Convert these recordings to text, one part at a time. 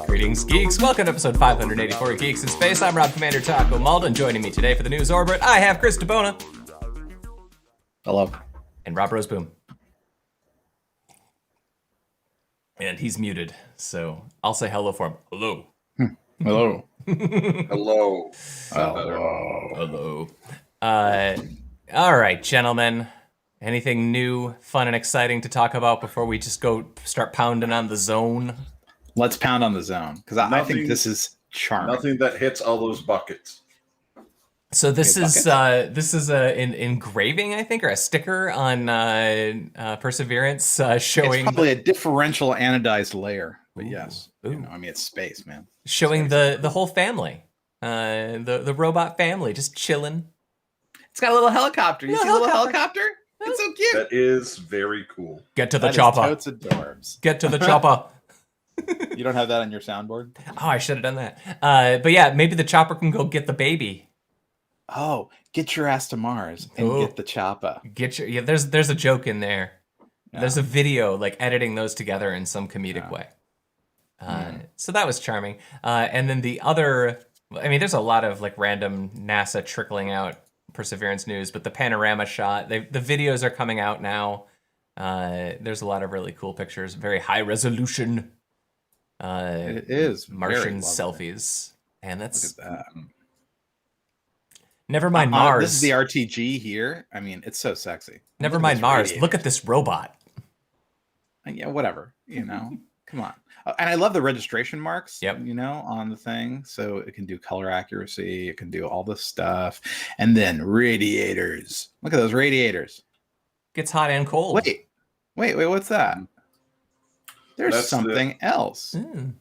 Greetings, geeks. Welcome to episode 584 of Geeks in Space. I'm Rob Commander Taco Malden. Joining me today for the News Orbit, I have Chris DeBona. Hello. And Rob Roseboom. And he's muted, so I'll say hello for him. Hello. Hello. Hello. Hello. All right, gentlemen. Anything new, fun, and exciting to talk about before we just go start pounding on the zone? Let's pound on the zone, because I think this is charming. Nothing that hits all those buckets. So this is an engraving, I think, or a sticker on Perseverance showing. It's probably a differential anodized layer, but yes, it's space, man. Showing the whole family, the robot family, just chilling. It's got a little helicopter. You see a little helicopter? It's so cute. That is very cool. Get to the chopper. Totes adorbs. Get to the chopper. You don't have that on your soundboard? Oh, I should have done that. But yeah, maybe the chopper can go get the baby. Oh, get your ass to Mars and get the chopper. There's a joke in there. Yeah. There's a video like editing those together in some comedic way. So that was charming. And then the other, there's a lot of like random NASA trickling out Perseverance news, but the panorama shot, the videos are coming out now. There's a lot of really cool pictures, very high resolution. It is Martian selfies, and that's look at that. Never mind Mars. This is the RTG here. It's so sexy. Never mind Mars. Radiator. Look at this robot. Yeah, whatever. Come on. And I love the registration marks, yep. On the thing. So it can do color accuracy. It can do all this stuff. And then radiators. Look at those radiators. Gets hot and cold. Wait. What's that? There's something else.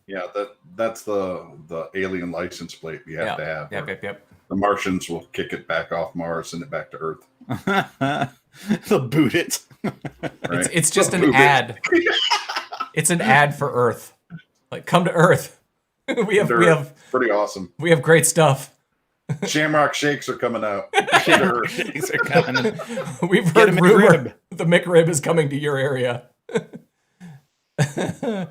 Yeah, that's the alien license plate we have to have. Yep. The Martians will kick it back off Mars, send it back to Earth. They'll boot it. Right? It's just an ad. It's an ad for Earth. Like, come to Earth. we have pretty awesome. We have great stuff. Shamrock shakes are coming out. Shamrock shakes are coming. We've heard rumor the McRib is coming to your area. Yeah,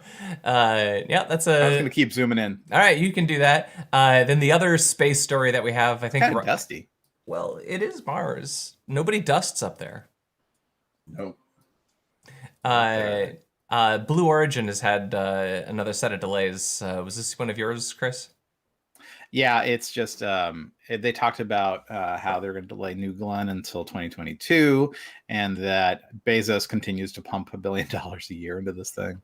that's a. I was gonna keep zooming in. All right, you can do that. Then the other space story that we have, I think, kind of dusty. Well, it is Mars. Nobody dusts up there. Nope. Blue Origin has had another set of delays. Was this one of yours, Chris? Yeah, it's just they talked about how they're going to delay New Glenn until 2022, and that Bezos continues to pump $1 billion a year into this thing,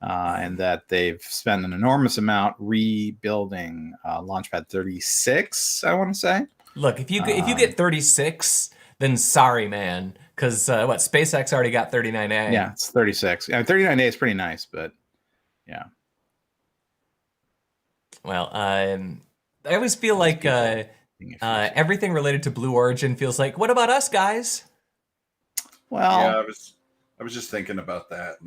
and that they've spent an enormous amount rebuilding Launchpad 36. I want to say. Look, if you get 36, then sorry, man, because SpaceX already got 39A. Yeah, it's 36. 39A is pretty nice, but yeah. Well, I always feel like everything related to Blue Origin feels like, what about us, guys? Well, yeah, I was just thinking about that.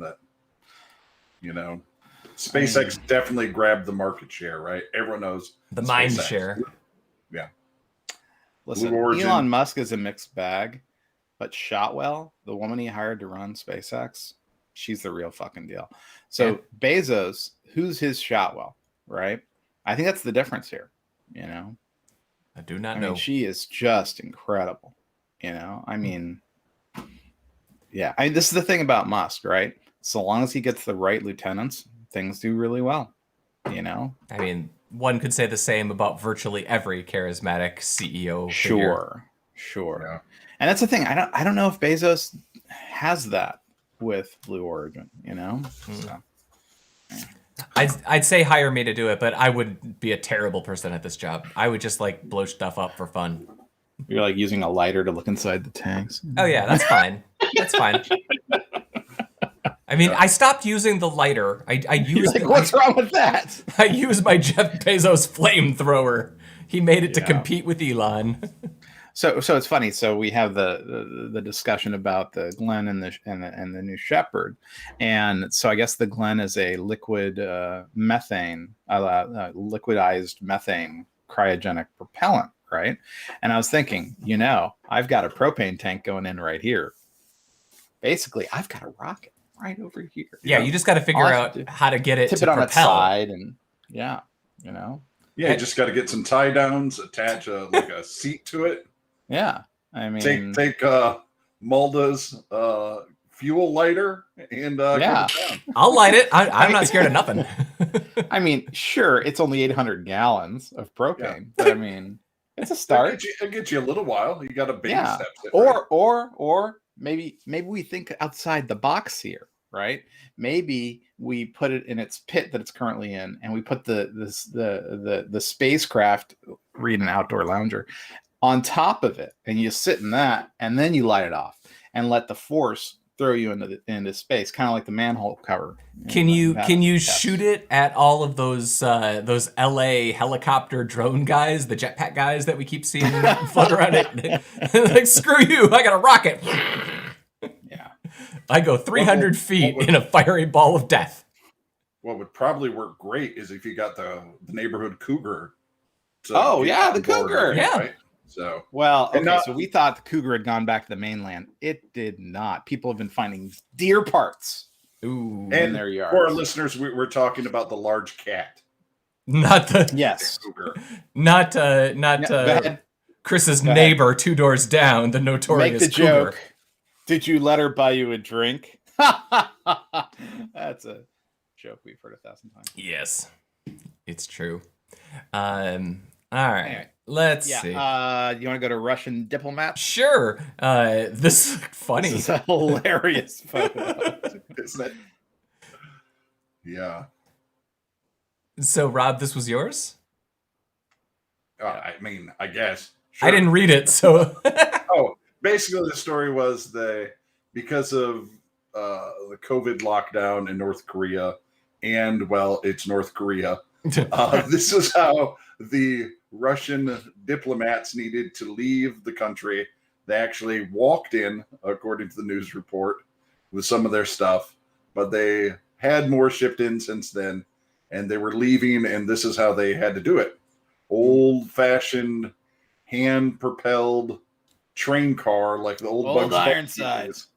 SpaceX definitely grabbed the market share, right? Everyone knows the mind share. Yeah. Listen, Elon Musk is a mixed bag, but Shotwell, the woman he hired to run SpaceX, she's the real fucking deal. So Bezos, who's his Shotwell, right? I think that's the difference here. I do not know. She is just incredible. Yeah. This is the thing about Musk, right? So long as he gets the right lieutenants, things do really well. One could say the same about virtually every charismatic CEO. Sure. Yeah. And that's the thing. I don't know if Bezos has that with Blue Origin. So, yeah. I'd say hire me to do it, but I would be a terrible person at this job. I would just blow stuff up for fun. You're using a lighter to look inside the tanks. Oh yeah, that's fine. That's fine. I stopped using the lighter. I used. What's wrong with that? I used my Jeff Bezos flamethrower. He made it to compete with Elon. So it's funny. So we have the discussion about the Glenn and the New Shepard, and so I guess the Glenn is a liquid methane, liquidized methane cryogenic propellant, right? And I was thinking, I've got a propane tank going in right here. basically, I've got a rocket right over here. Yeah, you just got to figure All I have out to do- how to get it tip to it on its propel. side, and yeah, you know. Yeah, you just got to get some tie downs, attach a seat to it. Yeah, I mean, Take Malda's fuel lighter and yeah. go to town. I'll light it. I'm not scared of nothing. I mean, sure, it's only 800 gallons of propane, but I mean, it's a start. It'll get you a little while. You got to baby Yeah, steps it. Right? or maybe we think outside the box here, right? Maybe we put it in its pit that it's currently in, and we put the spacecraft, read an outdoor lounger, on top of it, and you sit in that, and then you light it off and let the force throw you into space, kind of like the manhole cover. Can you shoot it at all of those LA helicopter drone guys, the jetpack guys that we keep seeing float around it? Like, screw you! I got a rocket. Yeah, I go 300 feet in a fiery ball of death. What would probably work great is if you got the neighborhood cougar. The cougar. Yeah. Right? So so we thought the cougar had gone back to the mainland. It did not. People have been finding deer parts. Ooh, in their yards. For our listeners, we're talking about the large cat. Not the Cougar. not Chris's neighbor 2 doors down, the notorious Make the cougar. joke. Did you let her buy you a drink? That's a joke we've heard 1,000 times. Yes, it's true. All right, Anyway, let's see. You want to go to Russian diplomats? Sure. This is funny. This is a hilarious photo, isn't it? Yeah. So, Rob, this was yours? I mean, I guess. Sure. I didn't read it, so. Basically, the story was because of the COVID lockdown in North Korea, and it's North Korea. This is how the Russian diplomats needed to leave the country. They actually walked in, according to the news report, with some of their stuff, but they had more shipped in since then, and they were leaving, and this is how they had to do it. Old-fashioned, hand-propelled train car, like the old Bugs Bunny Ironsides.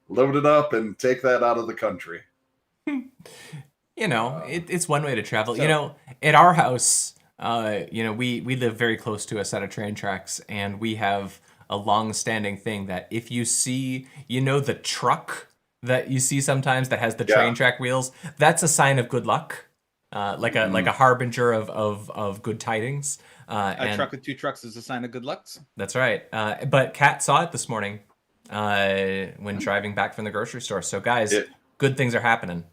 Load it up and take that out of the country. It's one way to travel. At our house, we live very close to a set of train tracks, and we have a long-standing thing that if you see, the truck that you see sometimes that has the train track wheels, that's a sign of good luck, like a harbinger of good tidings. A truck with 2 trucks is a sign of good luck. That's right. But Kat saw it this morning when driving back from the grocery store. So, guys, good things are happening.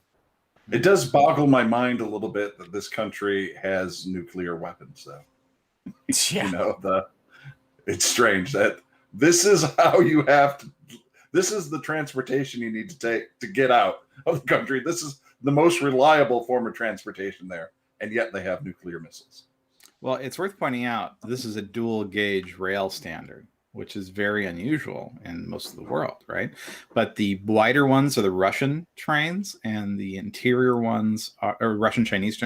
It does boggle my mind a little bit that this country has nuclear weapons, though. Yeah. It's strange that this is how you have to. This is the transportation you need to take to get out of the country. This is the most reliable form of transportation there, and yet they have nuclear missiles. Well, it's worth pointing out this is a dual gauge rail standard, which is very unusual in most of the world, right? But the wider ones are the Russian trains, and the interior ones are Russian Chinese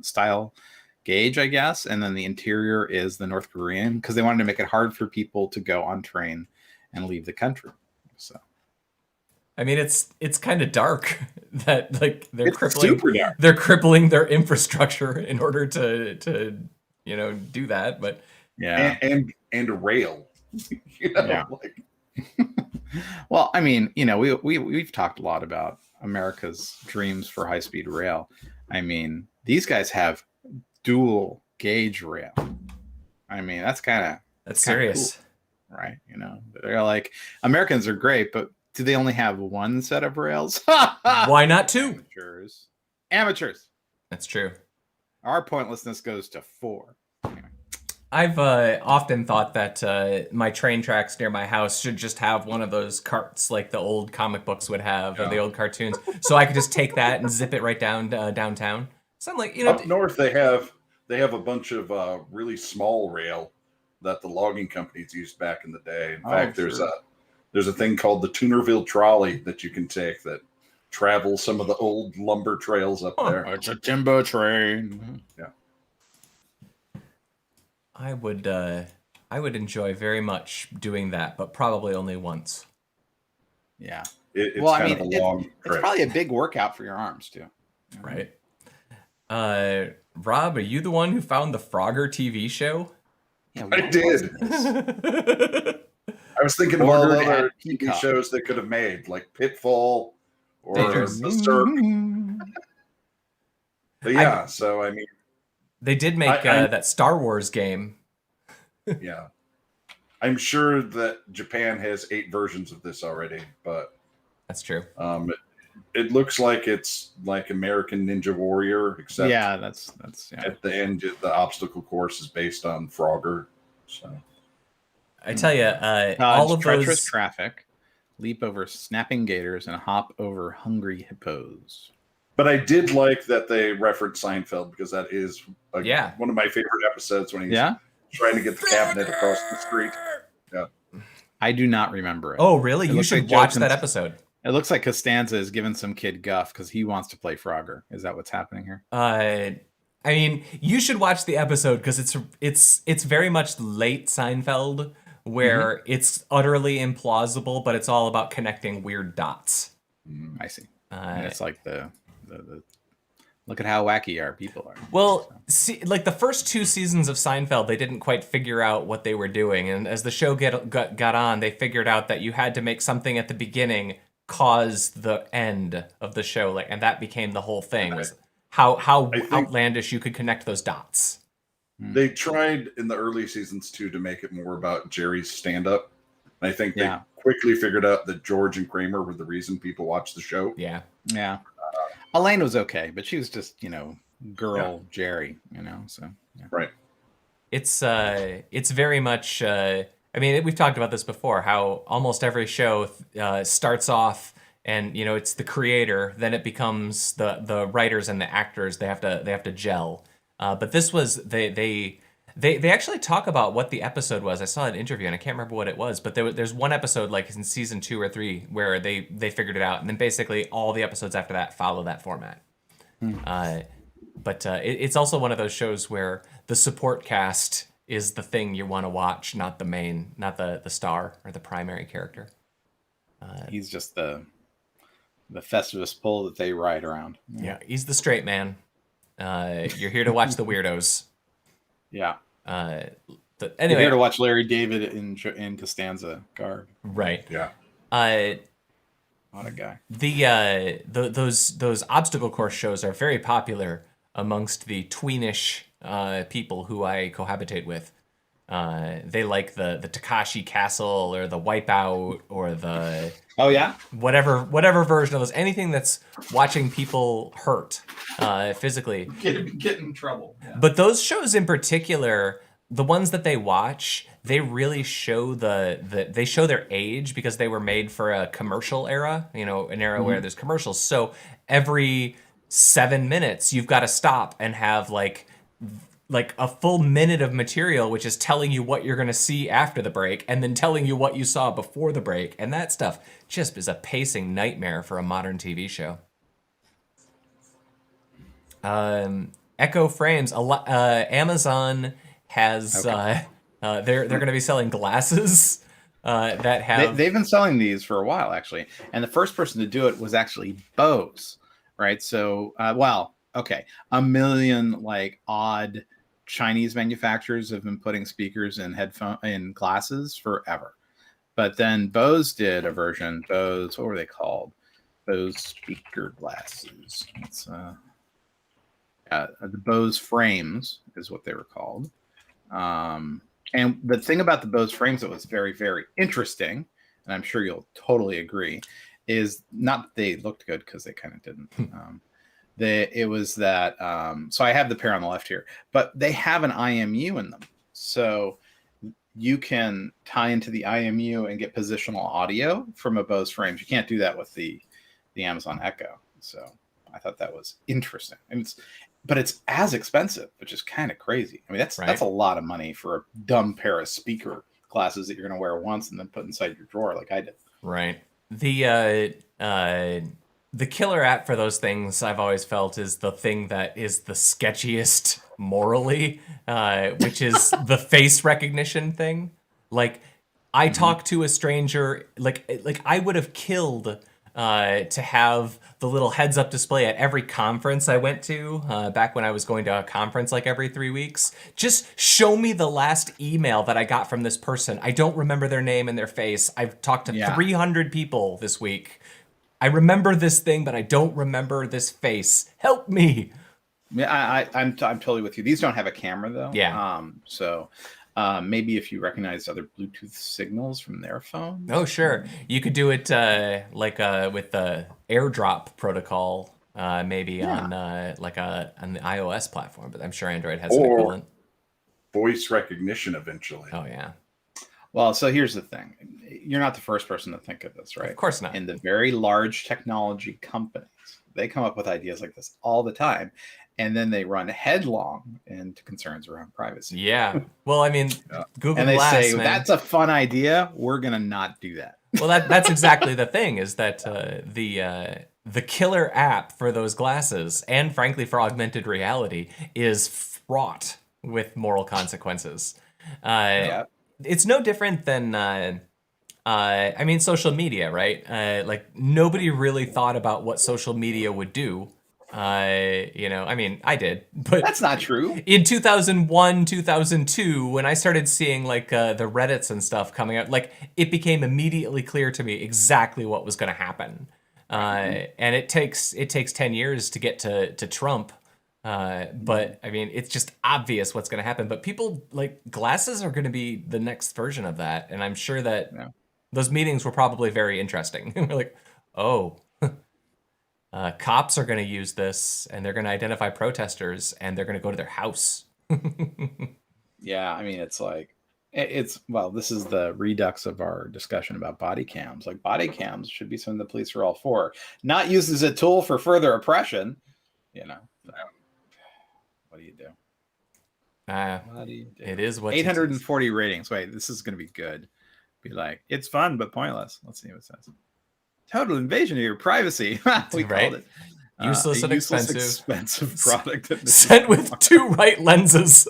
style gauge, I guess. And then the interior is the North Korean, because they wanted to make it hard for people to go on train and leave the country. So, I mean, it's kind of dark that they're super dark. They're crippling their infrastructure in order to do that. But yeah, and rail. Well, I mean, we've talked a lot about America's dreams for high-speed rail. I mean, these guys have dual gauge rail. I mean, that's serious, cool, right? They're like, Americans are great, but do they only have one set of rails? Why not 2? Amateurs. That's true. Our pointlessness goes to 4. Anyway. I've often thought that my train tracks near my house should just have one of those carts like the old comic books would have, or the old cartoons, so I could just take that and zip it right down downtown. So I'm like, up north they have a bunch of really small rail that the logging companies used back in the day. In fact, there's a thing called the Tunerville trolley that you can take that travels some of the old lumber trails up there. It's a timber train. Yeah. I would enjoy very much doing that, but probably only once. Yeah. It's Well, I kind mean, of a long it's trip. probably a big workout for your arms too. Right. Rob, are you the one who found the Frogger TV show? Yeah, I what did. was this? I was thinking of all the Ordered other at TV Peacock. shows they could have made, like Pitfall or Dangerous. The Cirque. But yeah, so I mean, They did make that Star Wars game. yeah, I'm sure that Japan has 8 versions of this already, but That's true. it looks like it's like American Ninja Warrior, except that's at the end the obstacle course is based on Frogger. So I tell you, all of treacherous those traffic, leap over snapping gators, and hop over hungry hippos. But I did like that they referenced Seinfeld because that is one of my favorite episodes when he's trying to get the cabinet across the street. Yeah, I do not remember it. Oh, really? You should watch that episode. It looks like Costanza is giving some kid guff because he wants to play Frogger. Is that what's happening here? I mean, you should watch the episode because it's very much late Seinfeld, where it's utterly implausible, but it's all about connecting weird dots. I see. And it's like the look at how wacky our people are. Well, see, like the first 2 seasons of Seinfeld, they didn't quite figure out what they were doing, and as the show got on, they figured out that you had to make something at the beginning cause the end of the show, like, and that became the whole thing. Was how outlandish you could connect those dots. They tried in the early seasons too to make it more about Jerry's stand-up. And I think they quickly figured out that George and Kramer were the reason people watched the show. Yeah. Elaine was okay, but she was just, girl Jerry, so. Yeah. Right. It's very much, I mean, we've talked about this before, how almost every show starts off and, it's the creator, then it becomes the writers and the actors, they have to gel. But this was, they actually talk about what the episode was. I saw an interview and I can't remember what it was, but there's one episode like in season 2 or 3 where they figured it out, and then basically all the episodes after that follow that format. But it's also one of those shows where the support cast is the thing you want to watch, not the star or the primary character. He's just the Festivus pole that they ride around. Yeah, he's the straight man. You're here to watch the weirdos. Yeah. Anyway, you're here to watch Larry David in Costanza garb. Right. Yeah. What a guy. Those obstacle course shows are very popular amongst the tweenish people who I cohabitate with. They like the Takashi Castle or the Wipeout or the whatever version of those. Anything that's watching people hurt physically. Get in trouble. Yeah. But those shows in particular, the ones that they watch, they really show they show their age because they were made for a commercial era, an era where there's commercials. So every 7 minutes, you've got to stop and have like a full minute of material, which is telling you what you're going to see after the break and then telling you what you saw before the break. And that stuff just is a pacing nightmare for a modern TV show. Echo Frames, Amazon has, they're going to be selling glasses that have... They've been selling these for a while, actually. And the first person to do it was actually Bose, right? So, a million odd Chinese manufacturers have been putting speakers in glasses forever. But then Bose did a version. Bose, what were they called? Bose speaker glasses. It's the Bose frames is what they were called. And the thing about the Bose frames that was very, very interesting, and I'm sure you'll totally agree, is not that they looked good, because they kind of didn't. It was that, so I have the pair on the left here, but they have an IMU in them. So you can tie into the IMU and get positional audio from a Bose frames. You can't do that with the Amazon Echo. So I thought that was interesting. But it's as expensive, which is kind of crazy. I mean, that's a lot of money for a dumb pair of speaker glasses that you're going to wear once and then put inside your drawer like I did. Right. The killer app for those things, I've always felt, is the thing that is the sketchiest morally, which is the face recognition thing. Like, I talk to a stranger, like I would have killed to have the little heads up display at every conference I went to back when I was going to a conference like every 3 weeks. Just show me the last email that I got from this person. I don't remember their name and their face. I've talked to 300 people this week. I remember this thing, but I don't remember this face. Help me. Yeah, I'm totally with you. These don't have a camera though. Yeah. So maybe if you recognize other Bluetooth signals from their phones. Oh, sure. You could do it with the AirDrop protocol, maybe on on the iOS platform, but I'm sure Android has an equivalent. Voice recognition eventually. Oh, yeah. Well, so here's the thing. You're not the first person to think of this, right? Of course not. In the very large technology companies, they come up with ideas like this all the time, and then they run headlong into concerns around privacy. Yeah. Well, I mean, Google and they Glass, say, man. that's a fun idea. We're going to not do that. Well, that's exactly the thing, is that the killer app for those glasses, and frankly for augmented reality, is fraught with moral consequences. It's no different than, I mean, social media, right? Like, nobody really thought about what social media would do. I mean, I did, but that's not true. In 2001, 2002, when I started seeing like the Reddits and stuff coming out, like it became immediately clear to me exactly what was going to happen. And it takes 10 years to get to Trump. But I mean, it's just obvious what's going to happen. But people, like, glasses are going to be the next version of that, and I'm sure that those meetings were probably very interesting. We're like, oh. Cops are going to use this, and they're going to identify protesters, and they're going to go to their house. Yeah, I mean, it's like, well, this is the redux of our discussion about body cams. Like, body cams should be something the police are all for, not used as a tool for further oppression. What do you do? What do you do? It is what 840 ratings. Wait, this is going to be good. Be like, it's fun but pointless. Let's see what it says. Total invasion of your privacy. We called it. Useless and expensive product. Sent with 2 right lenses.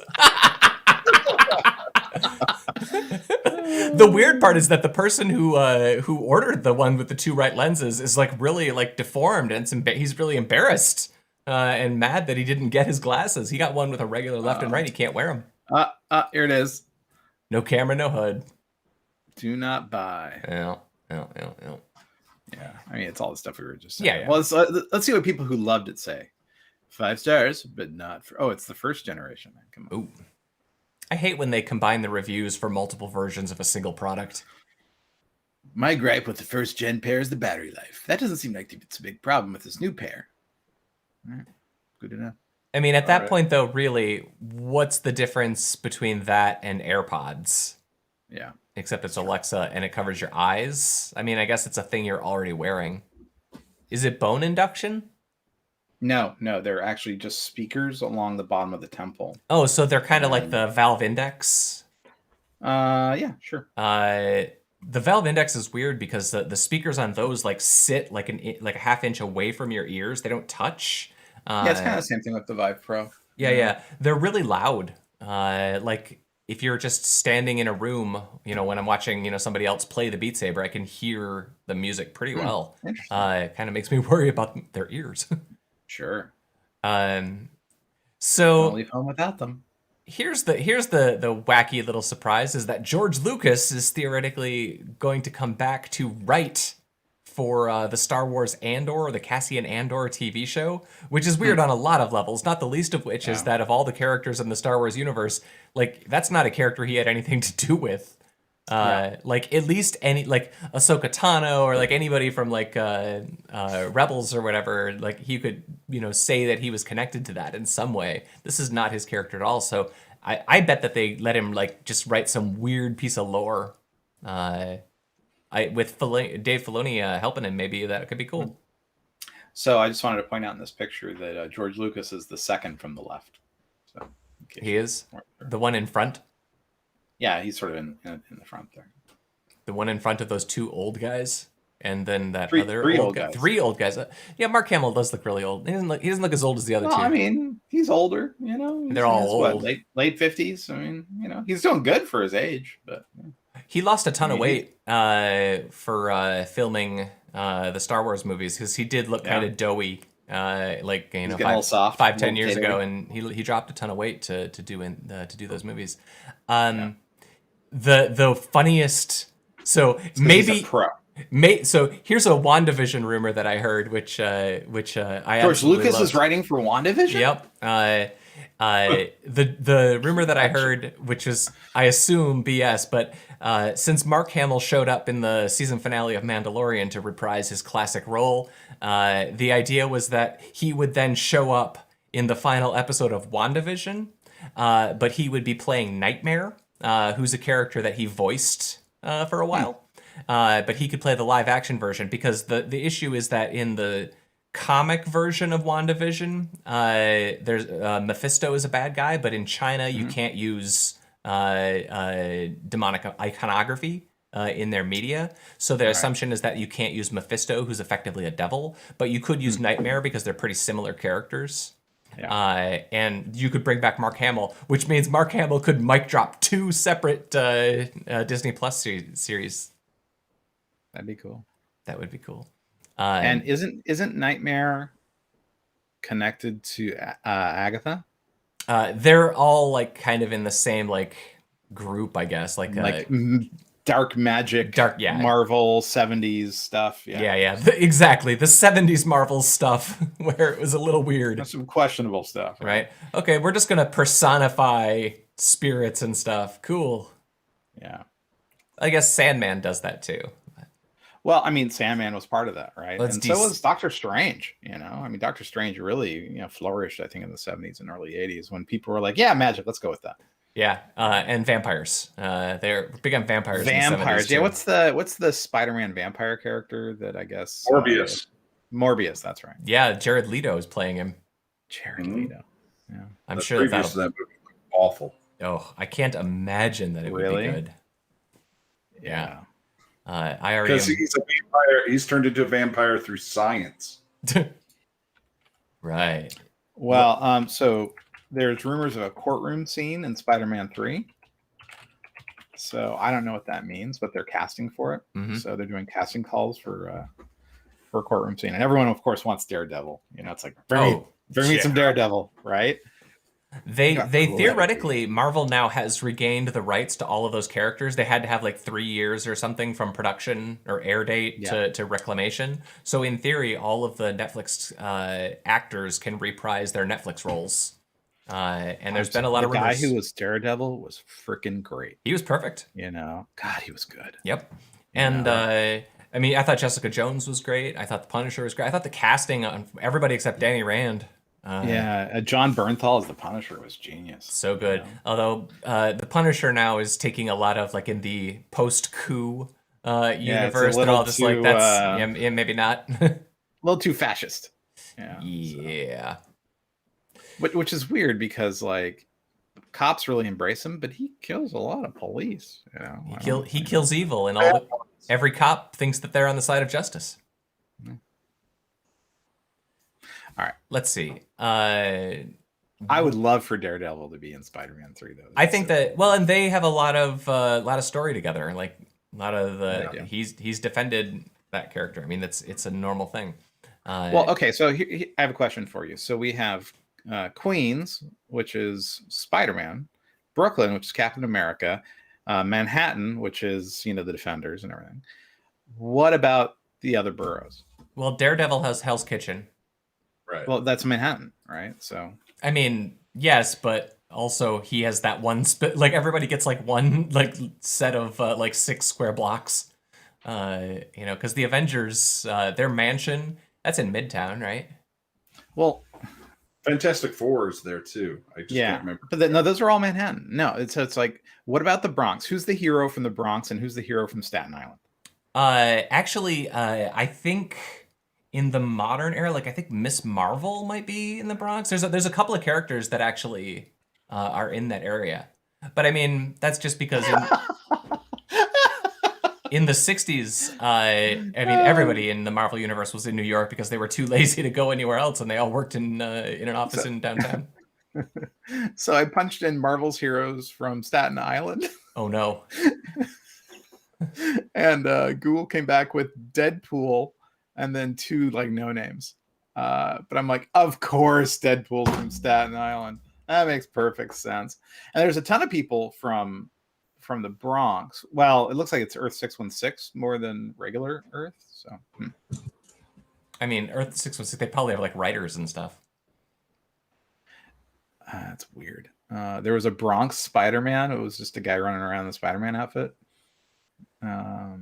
The weird part is that the person who ordered the one with the 2 right lenses is like really like deformed, and he's really embarrassed and mad that he didn't get his glasses. He got one with a regular left and right. He can't wear them. Here it is. No camera, no hood. Do not buy. Yeah, I mean, it's all the stuff we were just saying. Yeah. Well, let's see what people who loved it say. 5 stars, but not for... Oh, it's the first generation. Come on. Ooh. I hate when they combine the reviews for multiple versions of a single product. My gripe with the first gen pair is the battery life. That doesn't seem like it's a big problem with this new pair. All right. Good enough. I mean, at that point, though, really, what's the difference between that and AirPods? Yeah. Except it's Alexa and it covers your eyes. I mean, I guess it's a thing you're already wearing. Is it bone induction? No, they're actually just speakers along the bottom of the temple. Oh, so they're kind of like the Valve Index? Yeah, sure. The Valve Index is weird because the speakers on those like sit like a half inch away from your ears. They don't touch. Yeah, it's kind of the same thing with the Vive Pro. Yeah. They're really loud. Like, if you're just standing in a room, when I'm watching, somebody else play the Beat Saber, I can hear the music pretty well. It kind of makes me worry about their ears. Sure. So don't leave home without them. Here's the wacky little surprise is that George Lucas is theoretically going to come back to write for the Star Wars Andor, or the Cassian Andor TV show, which is weird on a lot of levels, not the least of which is that of all the characters in the Star Wars universe, like, that's not a character he had anything to do with. Like, at least any, like, Ahsoka Tano, or like anybody from like Rebels or whatever, like, he could, say that he was connected to that in some way. This is not his character at all, so I bet that they let him, like, just write some weird piece of lore. With Dave Filoni helping him, maybe that could be cool. So I just wanted to point out in this picture that George Lucas is the second from the left. So he is the one in front. Yeah, he's sort of in the front there. The one in front of those 2 old guys, and then that three old guy. 3 old guys. Yeah, Mark Hamill does look really old. He doesn't look as old as the other 2. I mean, he's older. They're all old. Late 50s. I mean, he's doing good for his age, but. He lost a ton of I mean, weight for filming the Star Wars movies because he did look kind of doughy, like He's getting a little soft, five, a 10 little years ago, potatoey. and he dropped a ton of weight to do those movies. Yeah. The funniest. So 'Cause he's a maybe pro. so here's a WandaVision rumor that I heard, which I George absolutely Lucas loved. is writing for WandaVision? Yep. The rumor that I heard, which was I assume BS, but since Mark Hamill showed up in the season finale of Mandalorian to reprise his classic role, the idea was that he would then show up in the final episode of WandaVision, but he would be playing Nightmare, who's a character that he voiced for a while. But he could play the live action version because the issue is that in the comic version of WandaVision, there's Mephisto is a bad guy, but in China you can't use demonic iconography in their media. So their assumption is that you can't use Mephisto, who's effectively a devil, but you could use Nightmare because they're pretty similar characters. Yeah. And you could bring back Mark Hamill, which means Mark Hamill could mic drop 2 separate Disney Plus series. That'd be cool. That would be cool. And isn't Nightmare connected to Agatha? They're all like kind of in the same like group, I guess. Like dark magic, yeah. Marvel 70s stuff. Yeah. Exactly. The 70s Marvel stuff where it was a little weird. That's some questionable stuff. Right? Okay, we're just going to personify spirits and stuff. Cool. Yeah. I guess Sandman does that too. Well, I mean, Sandman was part of that, right? Let's and so was Doctor Strange, you know? I mean, Doctor Strange really, flourished, I think, in the 70s and early 80s when people were like, yeah, magic, let's go with that. Yeah, and vampires. They're big on vampires. Vampires, yeah. What's the Spider-Man vampire character that I guess Morbius? Morbius, that's right. Yeah, Jared Leto is playing him. Jared Leto. Yeah, I'm sure that movie was awful. Oh, I can't imagine that it would be good. Yeah. I already because he's a vampire. He's turned into a vampire through science. Right. Well, so there's rumors of a courtroom scene in Spider-Man 3. So I don't know what that means, but they're casting for it. Mm-hmm. So they're doing casting calls for a courtroom scene, and everyone, of course, wants Daredevil. It's like bring me some Daredevil, right? They theoretically, Marvel now has regained the rights to all of those characters. They had to have like 3 years or something from production or air date to reclamation. So in theory, all of the Netflix actors can reprise their Netflix roles. And there's been a lot of rumors. The guy who was Daredevil was freaking great. He was perfect. God, he was good. Yep. And I mean, I thought Jessica Jones was great. I thought the Punisher was great. I thought the casting on everybody except Danny Rand. John Bernthal as the Punisher was genius. So good. Although the Punisher now is taking a lot of like in the post-coup universe. They're all just like that's maybe not. A little too fascist. Yeah. Which is weird because like cops really embrace him, but he kills a lot of police. He kills evil, and every cop thinks that they're on the side of justice. All right, let's see. I would love for Daredevil to be in Spider-Man 3, though. I think and they have a lot of story together. Like a lot of he's defended that character. I mean, it's a normal thing. Well, okay, so I have a question for you. So we have Queens, which is Spider-Man, Brooklyn, which is Captain America, Manhattan, which is the Defenders and everything. What about the other boroughs? Well, Daredevil has Hell's Kitchen. Right. Well, that's Manhattan, right? So I mean, yes, but also he has that one like everybody gets like one like set of like 6 square blocks. Because the Avengers, their mansion, that's in Midtown, right? Well, Fantastic Four is there too. I just can't remember. But no, those are all Manhattan. No, it's like, what about the Bronx? Who's the hero from the Bronx and who's the hero from Staten Island? Actually, I think in the modern era, like I think Miss Marvel might be in the Bronx. There's a couple of characters that actually are in that area. But I mean, that's just because in the 60s, I mean, everybody in the Marvel universe was in New York because they were too lazy to go anywhere else, and they all worked in an office in downtown. So I punched in Marvel's heroes from Staten Island. Oh no. And Google came back with Deadpool and then 2 like no names. But I'm like, of course, Deadpool's from Staten Island. That makes perfect sense. And there's a ton of people from the Bronx. Well, it looks like it's Earth 616 more than regular Earth. So, I mean, Earth 616, they probably have like writers and stuff. That's weird. There was a Bronx Spider-Man. It was just a guy running around in the Spider-Man outfit. I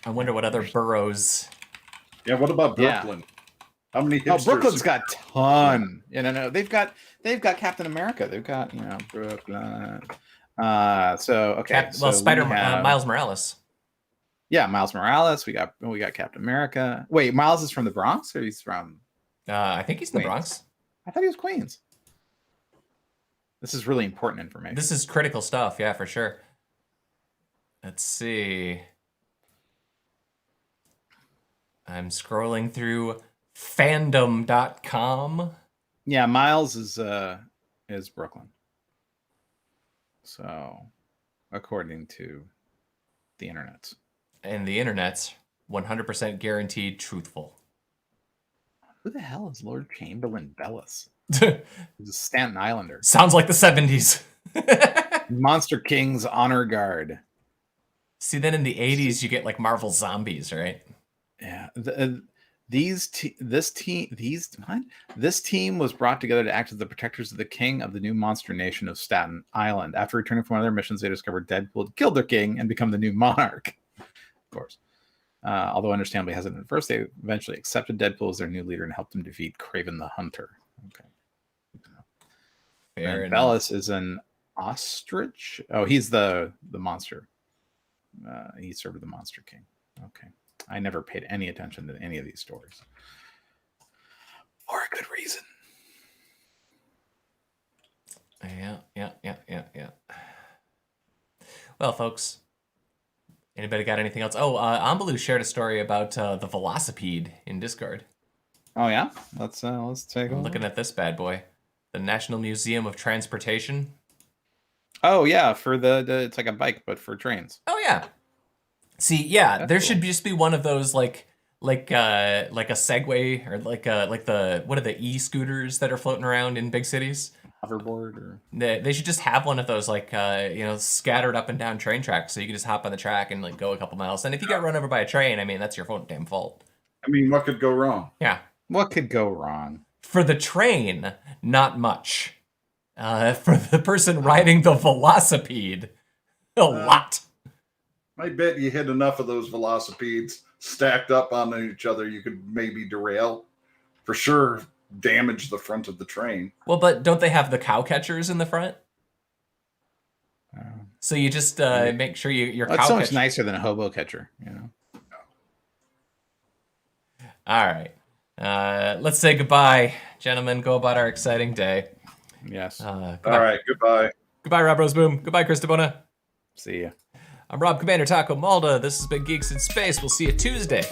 wonder what other boroughs. Yeah, what about Brooklyn? How many hipsters? Brooklyn's got ton. No. They've got Captain America. They've got, Brooklyn. So okay. Miles Morales. Yeah, Miles Morales. We got Captain America. Wait, Miles is from the Bronx, or he's from? I think he's in the Bronx. I thought he was Queens. This is really important information. This is critical stuff, yeah, for sure. Let's see. I'm scrolling through fandom.com. Yeah, Miles is Brooklyn. So, according to the internet. And the internet's 100% guaranteed truthful. Who the hell is Lord Chamberlain Bellis? He's a Staten Islander. Sounds like the 70s. Monster King's Honor Guard. See, then in the 80s, you get like Marvel Zombies, right? Yeah. This team was brought together to act as the protectors of the king of the new monster nation of Staten Island. After returning from one of their missions, they discovered Deadpool killed their king and become the new monarch. Of course. Although understandably hesitant at first, they eventually accepted Deadpool as their new leader and helped him defeat Kraven the Hunter. Okay. And Bellis is an ostrich. Oh, he's the monster. He served the Monster King. Okay. I never paid any attention to any of these stories. For a good reason. Yeah. Well, folks, anybody got anything else? Oh, Ambaloo shared a story about the Velocipede in Discord. Oh, yeah? Let's take a look. Looking at this bad boy. The National Museum of Transportation. Oh, yeah, for the it's like a bike, but for trains. Oh, yeah. See, yeah, That's there cool. should just be one of those like a Segway or like the what are the e-scooters that are floating around in big cities? Hoverboard or They should just have one of those like scattered up and down train tracks, so you can just hop on the track and like go a couple miles. And if you get run over by a train, I mean that's your damn fault. I mean, what could go wrong? Yeah. What could go wrong? For the train, not much. For the person riding the Velocipede, a lot. I bet you hit enough of those velocipedes stacked up on each other, you could maybe derail. For sure, damage the front of the train. Well, but don't they have the cow catchers in the front? So you just make sure your cow That's so much catcher. nicer than a hobo catcher, All right. Let's say goodbye, gentlemen. Go about our exciting day. Yes. All right, goodbye. Goodbye, Rob Roseboom. Goodbye, Chris DeBona. See ya. I'm Rob Commander Taco Malda. This has been Geeks in Space. We'll see you Tuesday.